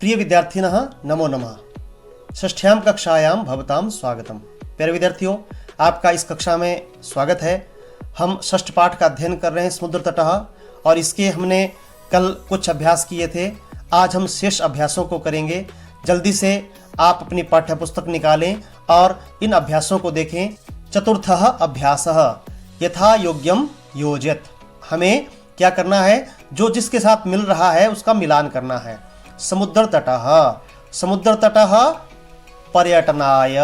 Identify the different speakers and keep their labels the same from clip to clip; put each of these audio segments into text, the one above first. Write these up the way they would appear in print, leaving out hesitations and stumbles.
Speaker 1: प्रिय विद्यार्थिनः नमो नमः। षष्ठ्यां कक्षायां भवतां स्वागतम। प्यारे विद्यार्थियों, आपका इस कक्षा में स्वागत है। हम षष्ठ पाठ का अध्ययन कर रहे हैं समुद्र तटः, और इसके हमने कल कुछ अभ्यास किए थे। आज हम शेष अभ्यासों को करेंगे। जल्दी से आप अपनी पाठ्य पुस्तक निकालें और इन अभ्यासों को देखें। चतुर्थः अभ्यासः यथा योग्यम योजयत। हमें क्या करना है? जो जिसके साथ मिल रहा है उसका मिलान करना है। समुद्र तटः, समुद्र तटः पर्यटनाय।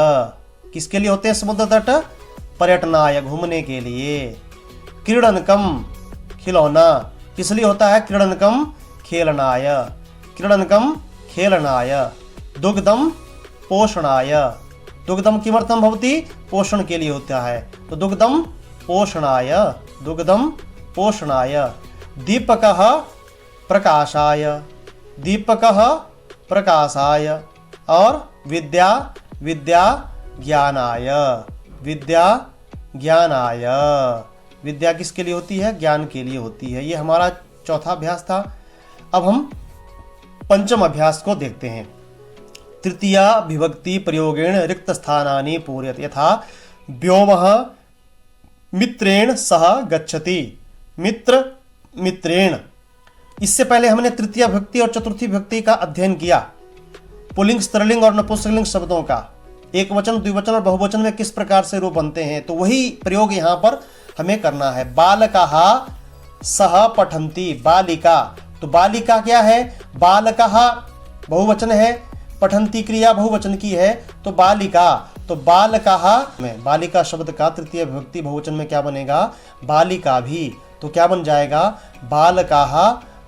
Speaker 1: किसके लिए होते हैं समुद्र तट? पर्यटनाय, घूमने के लिए। क्रीडनकम, खिलौना। किस लिए होता है क्रीडनकम? खेलनाय, क्रीडनकम खेलनाय। दुग्धम पोषणाय, दुग्धम किमर्थम भवति? पोषण के लिए होता है, तो दुग्धम पोषणाय, दुग्धम पोषणाय। दीपकः प्रकाशाय, दीपकः प्रकाशाय। और विद्या, विद्या ज्ञानाय, विद्या ज्ञानाय। विद्या किसके लिए होती है? ज्ञान के लिए होती है। ये हमारा चौथा अभ्यास था। अब हम पंचम अभ्यास को देखते हैं। तृतीया विभक्ति प्रयोगेण रिक्त स्थानानि पूरयत। यथा व्योमः मित्रेण सह गच्छति। मित्र, मित्रेण। इससे पहले हमने तृतीय विभक्ति और चतुर्थी विभक्ति का अध्ययन किया। पुल्लिंग, स्त्रीलिंग और नपुंसकलिंग शब्दों का एक वचन, द्विवचन और बहुवचन में किस प्रकार से रूप बनते हैं, तो वही प्रयोग यहाँ पर हमें करना है। बालकाः सह पठन्ति, बालिका। तो बालिका क्या है? बालकाः बहुवचन है, पठन्ति क्रिया बहुवचन की है, तो बालिका। तो बालकाः में बालिका शब्द का तृतीय विभक्ति बहुवचन में क्या बनेगा? बालिका भी। तो क्या बन जाएगा? बालकाः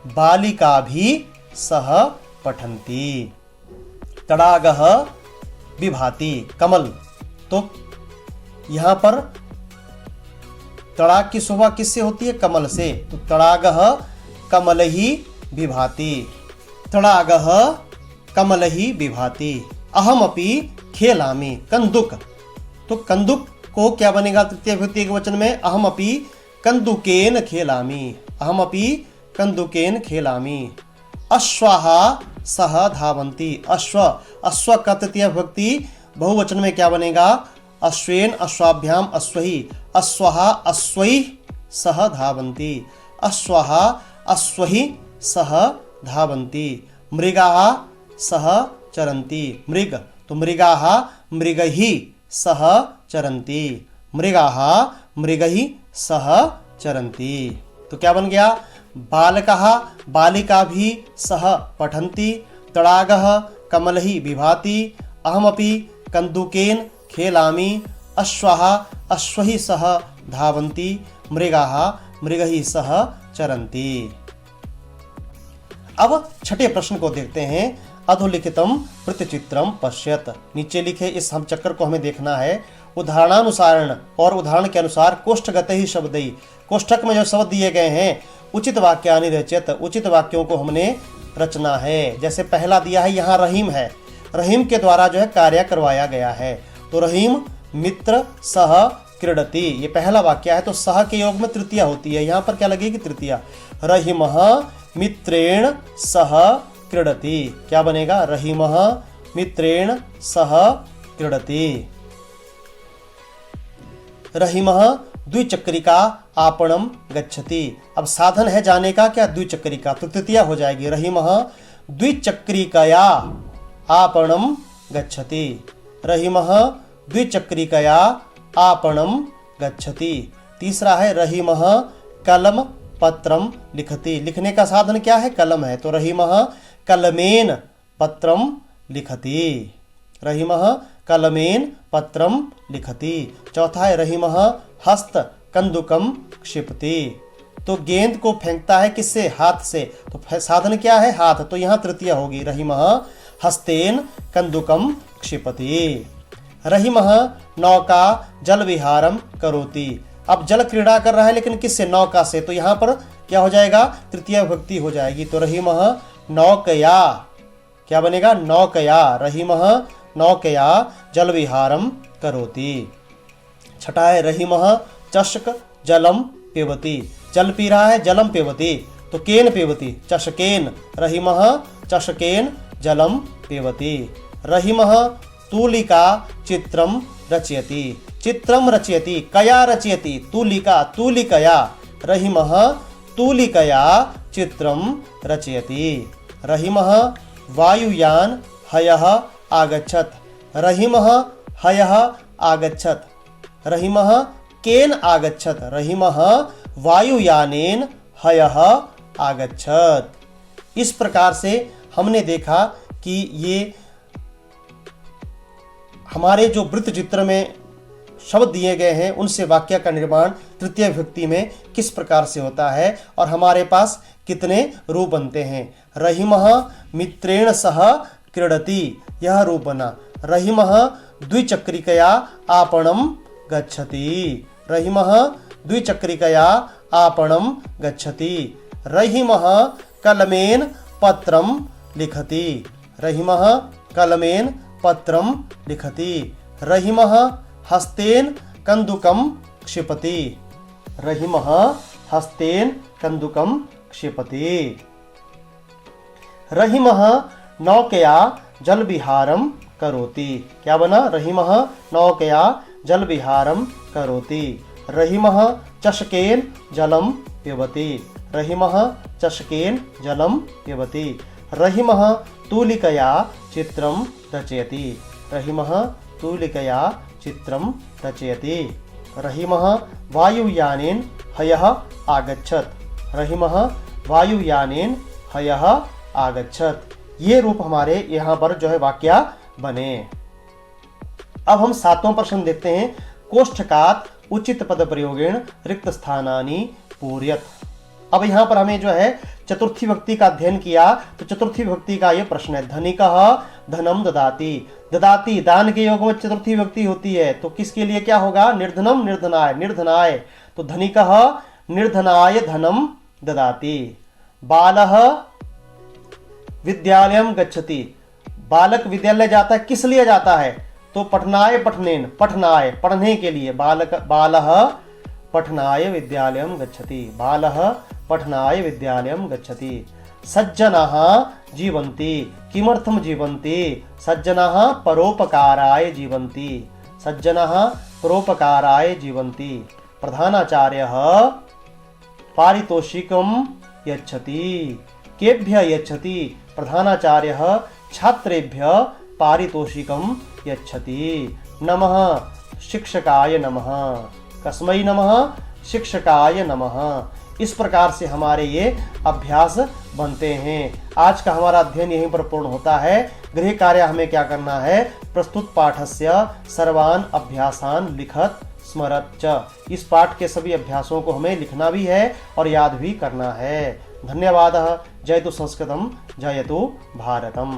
Speaker 1: बालिका भी सह पठन्ति। तडागः विभाति, कमल। तो यहाँ पर तड़ाग की शोभा किससे होती है? कमल से। तो तडागः कमलहि विभाति, तडागः कमलहि विभाति। अहमपि खेलामि, कंदुक। तो कंदुक को क्या बनेगा तृतीय विभक्ति एक वचन में? अहमपि कंदुकेन खेलामि, अहमपि कंदुकेन खेलामि। अश्वाः सह धावन्ति, अश्व। अश्व का तृतीय विभक्ति बहुवचन में क्या बनेगा? अश्वेन, अश्वाभ्याम, अश्वहि। अश्वाः अश्वैः सह धावन्ति, अश्वाः अश्वहि सह धावन्ति। मृगाः सह चरन्ति, मृग। तो मृगाः मृगैः सह चरन्ति, मृगाः मृगैः सह चरन्ति। तो क्या बन गया? बालकाः बालिका भी सह पठन्ति, तडागः कमलहि विभाति, अहमपि कंदुकेन खेलामि, अश्वाः अश्वैः सह धावन्ति, मृगाः मृगैः सह चरन्ति। अब छठे प्रश्न को देखते हैं। अधोलिखितम प्रतिचित्रम पश्यत। नीचे लिखे इस हम चक्कर को हमें देखना है। उदाहरणानुसारण और उदाहरण के अनुसार कोष्ठगत ही शब्दई, कोष्ठक में जो शब्द दिए गए हैं उचित वाक्यानि रचयत, उचित वाक्यों को हमने रचना है। जैसे पहला दिया है यहाँ रहीम है, रहीम के द्वारा जो है कार्य करवाया गया है। तो रहीम मित्र सह क्रीडति, ये पहला वाक्य है। तो सह के योग में तृतीया होती है, यहाँ पर क्या लगेगी? तृतीया। रहीमः मित्रेण सह क्रीडति, क्या बनेगा? रहीमः मित्रेण सह क्रीडति। रहीमः द्विचक्रिका आपणम गच्छति। अब साधन है जाने का क्या? द्विचक्रिका, तो तृतीया हो जाएगी। रहीमः द्विचक्रिकया आपणम गच्छति, रहीमः द्विचक्रिकया आपणम गच्छति। तीसरा है रहीमः कलम पत्रम लिखति, लिखने का साधन क्या है? कलम है। तो रहीमः कलमेन पत्रम लिखति, रहीमः कलमेन पत्रम लिखति। चौथा है रहीमः हस्त कंदुकम क्षिपति। तो गेंद को फेंकता है किससे? हाथ से। तो साधन क्या है? हाथ। तो यहाँ तृतीया होगी। रहीमः हस्तेन कंदुकम क्षिपति। रहीमः नौका जल विहारम करोति। अब जल क्रीड़ा कर रहा है लेकिन किससे? नौका से। तो यहाँ पर क्या हो जाएगा? तृतीय विभक्ति हो जाएगी। तो रहीमः नौकया, क्या बनेगा? नौकया, रहीमः नौकया जल विहारम करोति। छठा है रहीमः चषक जलम पिबति, जल पी रहा है, जलम पिबति। तो केन पिबति? चषकेन, रहीमः चषकेन जलम पिबति। रहिमः तूलिका चित्रम रचयति। चित्रम रचयति, कया रचयति, तूलिका, तूलिकया। रहिमः तूलिकया चित्रम रचयति। रहिमः वायुयान हयः आगच्छत्। रहिमः हयः आगच्छत्। रहिमः केन आगच्छत्। रहिमः वायुयानेन हयः आगच्छत्। इस प्रकार से हमने देखा कि ये हमारे जो वृत्त चित्र में शब्द दिए गए हैं उनसे वाक्य का निर्माण तृतीय विभक्ति में किस प्रकार से होता है और हमारे पास कितने रूप बनते हैं। रहिमः मित्रेण सह क्रीडति, यह रूप बना। रहिमः द्विचक्रिकया आपणम गच्छति। रहिमः द्विचक्रिकया आपणम गच्छति। रहिमः कलमेन पत्रम लिखति। रहिमः कलमेन पत्रम लिखति। रहिमः हस्तेन कंदुकम क्षिपति। रहिमः हस्तेन कंदुकम क्षिपति। रहिमः नौकया जलविहारम करोति। क्या बना? रहिमः नौकया जलविहारम करोति। रहिमः चषकेन जलम पिबति। रहिमः चषकेन जलम पिबति। रहिमः तूलिकया चित्रम रचयति। रहिमः तूलिकया चित्रम रचयति। रहिमः वायुयानेन हयः आगच्छत्। रहिमः वायुयानेन हयः आगच्छत्। ये रूप हमारे यहाँ पर जो है वाक्य बने। अब हम 7वां प्रश्न देखते हैं। कोष्ठकात् उचित पद प्रयोगेण रिक्त स्थानानि पूरयत। अब यहाँ पर हमें जो है चतुर्थी विभक्ति का अध्ययन किया तो चतुर्थी विभक्ति का ये प्रश्न है। धनिकः धनम ददाति। ददाति दान के योग में चतुर्थी विभक्ति होती है तो किसके लिए क्या होगा? निर्धनम निर्धनाय। निर्धनाय तो धनिकः निर्धनाय धनम ददाति। बालः विद्यालयम गच्छति। बालक विद्यालय जाता है, किस लिए जाता है? तो पठनाय पठनेन, पठनाय पढ़ने के लिए। बालः पठनाय विद्यालयम गच्छति। बालः पठनाय विद्यालयम गच्छति। सज्जनाः जीवन्ति। किमर्थम जीवन्ति? सज्जनाः परोपकाराय जीवन्ति। सज्जनाः परोपकाराय जीवन्ति। प्रधानाचार्यः पारितोषिकं यच्छति। केभ्यः यच्छति? प्रधानाचार्यः छात्रेभ्यः पारितोषिकं यच्छति। नमः शिक्षकाय नमः। कस्मै नमः? शिक्षकाय नमः। इस प्रकार से हमारे ये अभ्यास बनते हैं। आज का हमारा अध्ययन यहीं पर पूर्ण होता है। गृह कार्य हमें क्या करना है? प्रस्तुत पाठस्य सर्वान् अभ्यासान् लिखत स्मरत च। इस पाठ के सभी अभ्यासों को हमें लिखना भी है और याद भी करना है। धन्यवादः। जयतु संस्कृतम जयतु भारतम।